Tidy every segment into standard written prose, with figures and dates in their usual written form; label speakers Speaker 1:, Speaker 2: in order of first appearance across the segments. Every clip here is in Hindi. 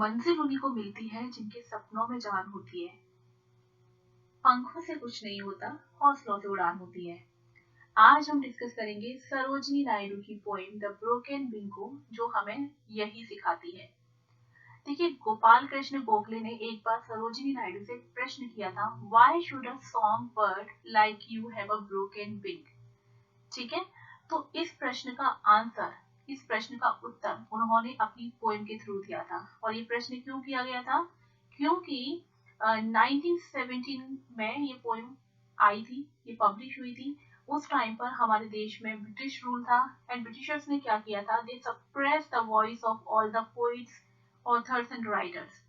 Speaker 1: मंजिल उन्हीं को मिलती है जिनके सपनों में जान होती है। पंखों से कुछ नहीं होता, हौसलों से उड़ान होती है। आज हम डिस्कस करेंगे सरोजिनी नायडू की पोएम द ब्रोकन विंग को, जो हमें यही सिखाती है। देखिए, गोपाल कृष्ण गोखले ने एक बार सरोजिनी नायडू से प्रश्न किया था, why should a song bird like you have a broken wing. ठीक है, तो इस प्रश्न का आंसर, इस प्रश्न का उत्तर उन्होंने अपनी पोएम के थ्रू दिया था। और ये प्रश्न क्यों किया गया था? क्योंकि 1917 में ये पोएम आई थी, ये पब्लिश हुई थी। उस टाइम पर हमारे देश में ब्रिटिश रूल था एंड ब्रिटिशर्स ने क्या किया था, they suppress the voice of all the poets, authors and writers.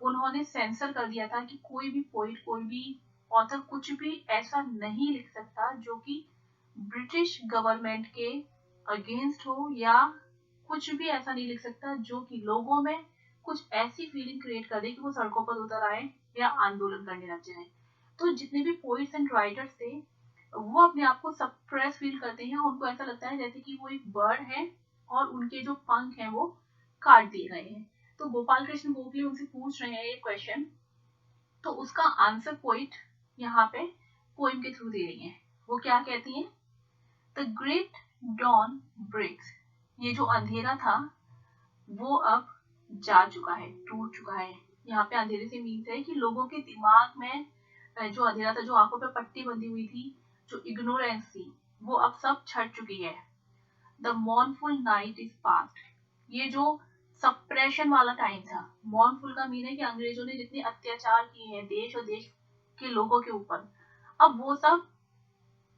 Speaker 1: उन्होंने सेंसर कर दिया था कि कोई भी पोइट, कोई भी ऑथर कुछ भी ऐसा नहीं लिख सकता जो कि ब्रिटिश गवर्नमेंट के अगेंस्ट हो, या कुछ भी ऐसा नहीं लिख सकता जो कि लोगों में कुछ ऐसी फीलिंग क्रिएट कर दे कि वो सड़कों पर उतर आए या आंदोलन करने लग जाए। तो जितने भी पोइट्स एंड राइटर्स थे, वो अपने आप को सप्रेस फील करते हैं। उनको ऐसा लगता है जैसे कि वो एक बर्ड है और उनके जो पंख हैं वो काट दिए गए हैं। तो गोपाल कृष्ण गोखले उनसे पूछ रहे हैं ये क्वेश्चन, तो उसका आंसर पोइट यहाँ पे पोएम के थ्रू दे रही है। वो क्या कहती है? द ग्रेट डॉन ब्रेक्स, ये जो अंधेरा था वो अब जा चुका है, टूट चुका है। यहाँ पे अंधेरे से मीन्स है कि लोगों के दिमाग में जो अंधेरा था, जो आंखों पे पट्टी बंधी हुई थी, जो इग्नोरेंस थी, वो अब सब छट चुकी है। द मॉर्नफुल नाइट इज पास्ट, ये जो सप्रेशन वाला टाइम था, मॉर्नफुल का मीन है कि अंग्रेजों ने जितने अत्याचार किए हैं देश और देश के लोगों के ऊपर, अब वो सब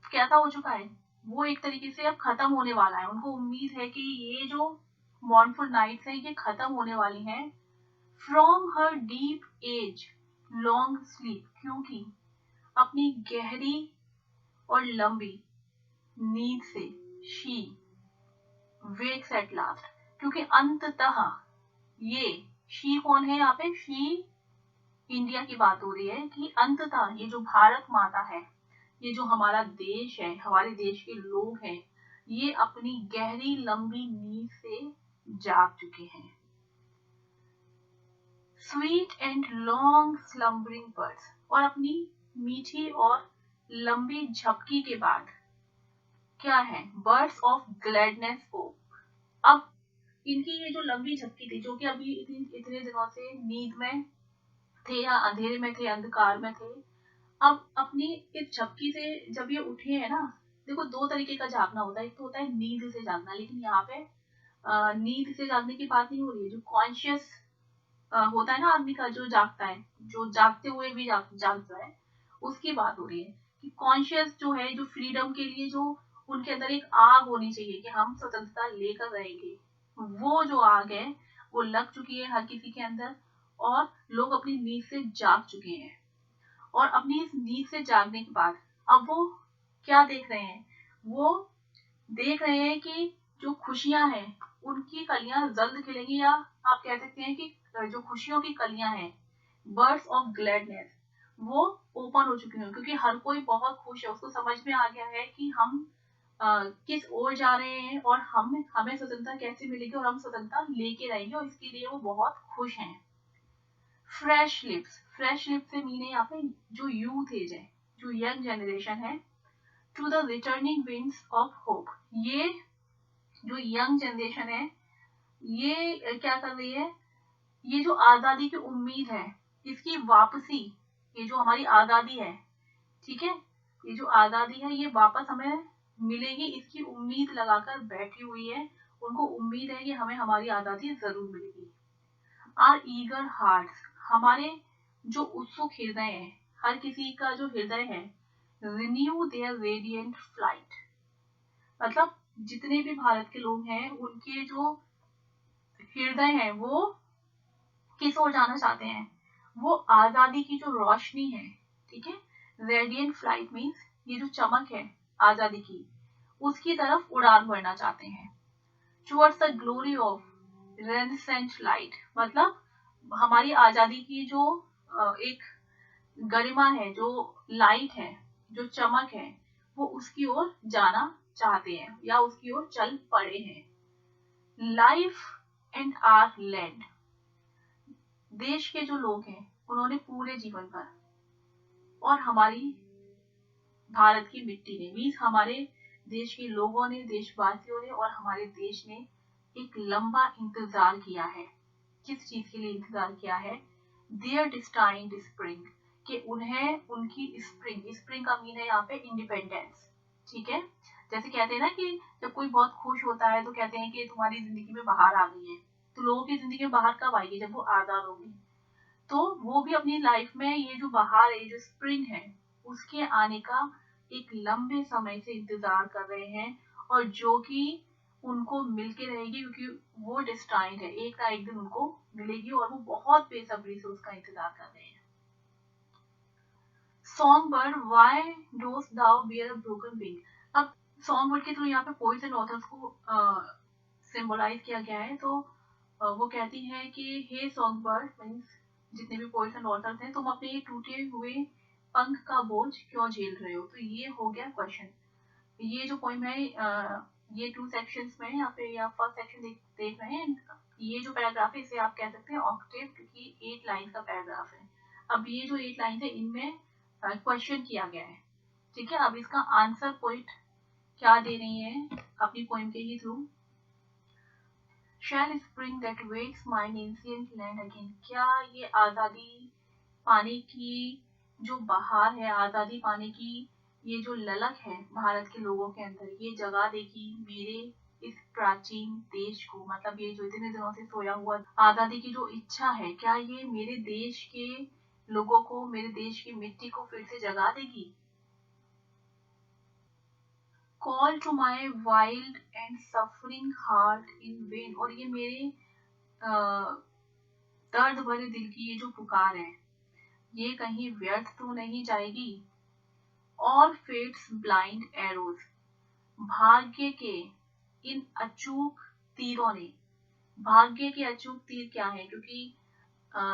Speaker 1: कैसा हो चुका है, वो एक तरीके से अब खत्म होने वाला है। उनको उम्मीद है कि ये जो मॉर्नफुल नाइट्स हैं ये खत्म होने वाली हैं। From her deep age long sleep, क्योंकि अपनी गहरी और लंबी नींद से शी वेक्स एट लास्ट, क्योंकि अंततः ये शी कौन है? यहाँ पे शी इंडिया की बात हो रही है कि अंततः ये जो भारत माता है, ये जो हमारा देश है, हमारे देश के लोग हैं, ये अपनी गहरी लंबी नींद से जाग चुके हैं। Sweet and long slumbering birds, और अपनी मीठी और लंबी झपकी के बाद क्या है? Birds of gladness spoke. अब इनकी ये जो लंबी झपकी थी, जो कि अभी इतने दिनों से नींद में थे या अंधेरे में थे, अंधकार में थे, अब अपनी इस झपकी से जब ये उठे हैं ना, देखो दो तरीके का जागना होता है। एक तो होता है नींद से जागना, लेकिन यहाँ पे नींद से जागने की बात नहीं हो रही है। जो कॉन्शियस होता है ना आदमी का, जो जागता है, जो जागते हुए भी जागता है, उसकी बात हो रही है। कि कॉन्शियस जो है, जो फ्रीडम के लिए जो उनके अंदर एक आग होनी चाहिए कि हम स्वतंत्रता लेकर रहेंगे, वो जो आग है वो लग चुकी है हर किसी के अंदर, और लोग अपनी नींद से जाग चुके हैं। और अपनी इस नींद से जागने के बाद अब वो क्या देख रहे हैं? वो देख रहे हैं कि जो खुशियां हैं उनकी कलियां जल्द खिलेंगी, या आप कह सकते हैं कि जो खुशियों की कलियां हैं, बर्ड्स ऑफ ग्लैडनेस, वो ओपन हो चुकी हैं। क्योंकि हर कोई बहुत खुश है, उसको समझ में आ गया है कि हम किस ओर जा रहे हैं और हमें स्वतंत्रता कैसे मिलेगी और हम स्वतंत्रता लेके रहेंगे, और इसके लिए वो बहुत खुश हैं। फ्रेश लिप्स, फ्रेश लिप्स से मीन है यहाँ पे जो यूथ एज है, जो यंग जनरेशन है। To the returning winds of hope, ये जो यंग जनरेशन है ये क्या कर रही है? ये जो आजादी की उम्मीद है, इसकी वापसी, ये जो हमारी आजादी है, ठीक है, ये जो आजादी है ये वापस हमें मिलेगी, इसकी उम्मीद लगाकर बैठी हुई है। उनको उम्मीद है कि हमें हमारी आजादी जरूर मिलेगी। आर ईगर हार्ट्स, हमारे जो उत्सुक हृदय है, हर किसी का जो हृदय है, रिन्यू देयर रेडिएंट फ्लाइट, मतलब जितने भी भारत के लोग हैं उनके जो हृदय है वो किस ओर जाना चाहते हैं? वो आजादी की जो रोशनी है, ठीक है, रेडिएंट फ्लाइट मीन्स ये जो चमक है आजादी की, उसकी तरफ उड़ान भरना चाहते हैं। Towards the glory of renascent light, मतलब हमारी आजादी की जो एक गरिमा है, जो लाइट है, जो चमक है, वो उसकी ओर जाना चाहते हैं या उसकी ओर चल पड़े हैं। लाइफ एंड आवर लैंड, देश के जो लोग हैं उन्होंने पूरे जीवन भर, और हमारी भारत की मिट्टी ने, मीन्स हमारे देश के लोगों ने, देशवासियों ने और हमारे देश ने एक लंबा इंतजार किया है। किस चीज के लिए इंतजार किया है? देयर डिस्टाइन्ड स्प्रिंग, कि उन्हें उनकी स्प्रिंग, स्प्रिंग का मीन है यहाँ पे इंडिपेंडेंस। ठीक है, जैसे कहते हैं ना कि जब कोई बहुत खुश होता है तो कहते हैं कि तुम्हारी जिंदगी में बाहर आ गई है। तो लोगों की जिंदगी में बाहर कब आएगी? जब वो आजाद होगी। तो वो भी अपनी लाइफ में ये जो बहार है, जो स्प्रिंग है, उसके आने का एक लंबे समय से इंतजार कर रहे हैं, और जो कि उनको मिलके रहेगी, क्योंकि वो डिस्टाइंड है, एक ना एक दिन उनको मिलेगी और वो बहुत बेसब्री से उसका इंतजार कर रहे हैं। Song bird why dost thou bear a broken wing. अब सॉन्ग बर्ड के थ्रू यहाँ पे पोइट्स एंड ऑथर्स को सिंबलाइज किया गया है। तो वो कहती हैं कि हे सॉन्ग बर्ड, मीन्स जितने भी पोइट्स एंड ऑथर्स हैं, तुम अपने ये टूटे हुए पंख का बोझ क्यों झेल रहे हो? तो ये हो गया क्वेश्चन। ये जो पोइम है, ये 2 सेक्शंस में है। यहाँ पे या फर्स्ट सेक्शन देख रहे हैं, ये जो पैराग्राफ है इसे आप कह सकते हैं ऑक्टेव, क्योंकि 8 लाइन का पैराग्राफ है। अब ये जो 8 लाइन है इनमें क्वेश्चन किया गया है। ठीक है, अब इसका आंसर पोइट क्या दे रही है अपनी पोइम के ही through? Shall spring that wakes mine ancient land again, क्या ये आजादी पाने की जो बहार है, आजादी पाने की ये जो ललक है भारत के लोगों के अंदर, ये जगा देगी मेरे इस प्राचीन देश को? मतलब ये जो इतने दिनों से सोया हुआ आजादी की जो इच्छा है, क्या ये मेरे देश के लोगों को, मेरे देश की मिट्टी को फिर से जगा देगी? Call to my wild and suffering heart in vain, और ये मेरे दर्द भरे दिल की ये जो पुकार है, ये कहीं व्यर्थ तो नहीं जाएगी? और फेट्स ब्लाइंड एरोज, भाग्य के इन अचूक तीरों ने, भाग्य के अचूक तीर क्या है? क्योंकि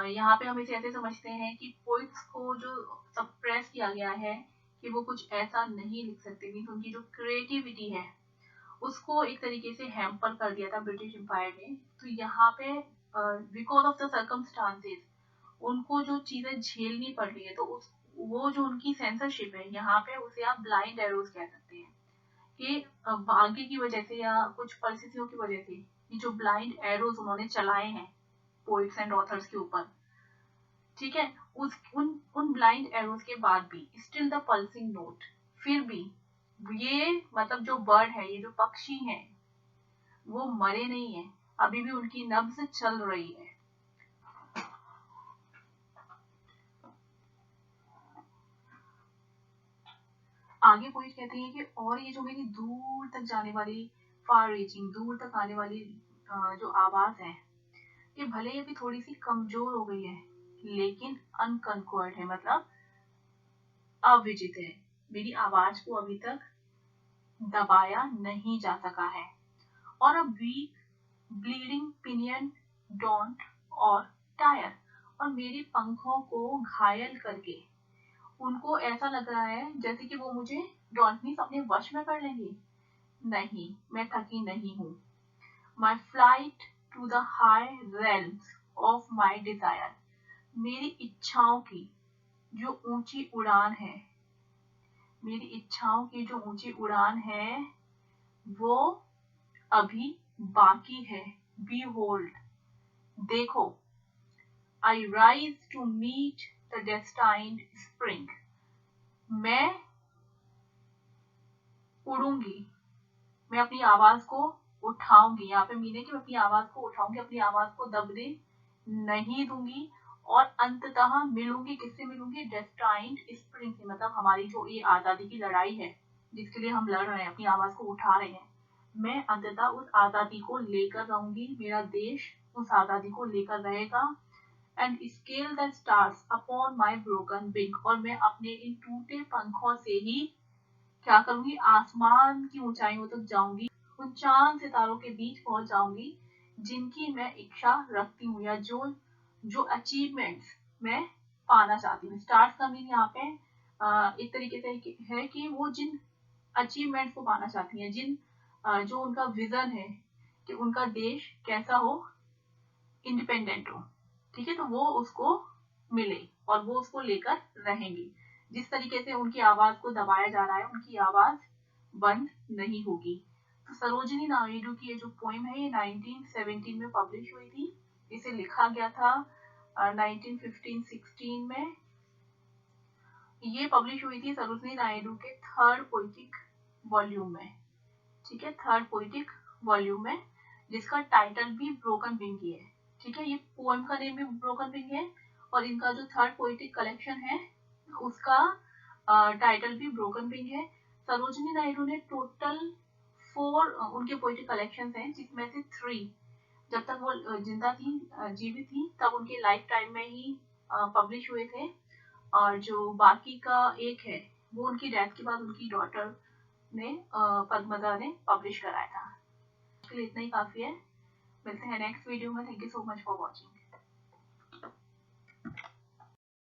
Speaker 1: यहाँ पे हम इसे ऐसे समझते हैं कि पोइट्स को जो सप्रेस किया गया है कि वो कुछ ऐसा नहीं लिख सकते, मीन्स उनकी जो क्रिएटिविटी है उसको एक तरीके से हैम्पर कर दिया था ब्रिटिश एम्पायर ने। तो यहाँ पे बिकॉज ऑफ द सर्कमस्टांसेस उनको जो चीजें झेलनी पड़ रही है, तो उस वो जो उनकी सेंसरशिप है, यहाँ पे उसे आप ब्लाइंड एरोज कह सकते हैं कि भाग्य की वजह से या कुछ परिस्थितियों की वजह से ये जो ब्लाइंड एरोज उन्होंने चलाए हैं पोइट्स एंड ऑथर्स के ऊपर, ठीक है, उन ब्लाइंड एरोज के बाद भी स्टिल द पल्सिंग नोट, फिर भी ये मतलब जो बर्ड है, ये जो पक्षी है, वो मरे नहीं है, अभी भी उनकी नब्ज चल रही है। आगे पोइट कहते हैं कि और ये जो मेरी दूर तक जाने वाली, फार रीचिंग, दूर तक आने वाली जो आवाज है, ये भले अभी थोड़ी सी कमजोर हो गई है, लेकिन अनकंक्वर्ड है, मतलब अविजित है। मेरी आवाज को अभी तक दबाया नहीं जा सका है। और a weak bleeding pinion don't or tire, और मेरे पंखों को घायल करके उनको ऐसा लग रहा है जैसे कि वो मुझे डोंट मीन्स अपने वश में कर लेंगे। नहीं, मैं थकी नहीं हूँ। My flight to the high realms of my desire, मेरी इच्छाओं की जो ऊंची उड़ान है, मेरी इच्छाओं की जो ऊंची उड़ान है वो अभी बाकी है। बी होल्ड, देखो, I rise to meet the destined spring, मैं उड़ूंगी, मैं अपनी आवाज को उठाऊंगी। यहाँ पे मीन है कि मैं अपनी आवाज को उठाऊंगी, अपनी आवाज को दबने नहीं दूंगी, और अंततः मिलूंगी, किससे मिलूंगी? डेस्टाइन्ड स्प्रिंग से, मतलब हमारी जो ये आजादी की लड़ाई है जिसके लिए हम लड़ रहे हैं, अपनी आवाज को उठा रहे हैं, मैं अंततः उस आजादी को लेकर रहूंगी, मेरा देश उस आजादी को लेकर रहेगा। And scale the stars upon my broken wing, और मैं अपने इन टूटे पंखों से ही क्या करूंगी? आसमान की ऊंचाइयों तक जाऊंगी, उन चांद सितारों के बीच पहुंच जाऊंगी जिनकी मैं इच्छा रखती हूँ, या जो जो अचीवमेंट्स मैं पाना चाहती हूँ। स्टार्स का मीन यहाँ पे एक तरीके से है कि वो जिन अचीवमेंट्स को पाना चाहती हैं, जिन जो उनका विजन है कि उनका देश कैसा हो, इंडिपेंडेंट हो, ठीक है, तो वो उसको मिले और वो उसको लेकर रहेंगे। जिस तरीके से उनकी आवाज को दबाया जा रहा है, उनकी आवाज बंद नहीं होगी। तो सरोजिनी नायडू की ये जो पोइम है, ये 1917 में पब्लिश हुई थी। इसे लिखा गया था 1915-16 में। ये पब्लिश हुई थी सरोजिनी नायडू के थर्ड पोइटिक वॉल्यूम में। ठीक है, थर्ड पोइटिक वॉल्यूम में, जिसका टाइटल भी ब्रोकन विंग ही है। ठीक है, ये पोएम का नेम भी ब्रोकन विंग है और इनका जो थर्ड पोइटिक कलेक्शन है उसका टाइटल भी ब्रोकन विंग है। सरोजिनी नायडू ने टोटल 4 उनके पोइटिक कलेक्शन हैं, जिसमें से 3 जब तक वो जिंदा थी, जीवित थी, तब उनके लाइफ टाइम में ही पब्लिश हुए थे, और जो बाकी का एक है वो उनकी डेथ के बाद उनकी डॉटर ने पद्मजा ने पब्लिश कराया था। इसके लिए इतना ही काफी है। मिलते हैं नेक्स्ट वीडियो में। Thank you so much for watching.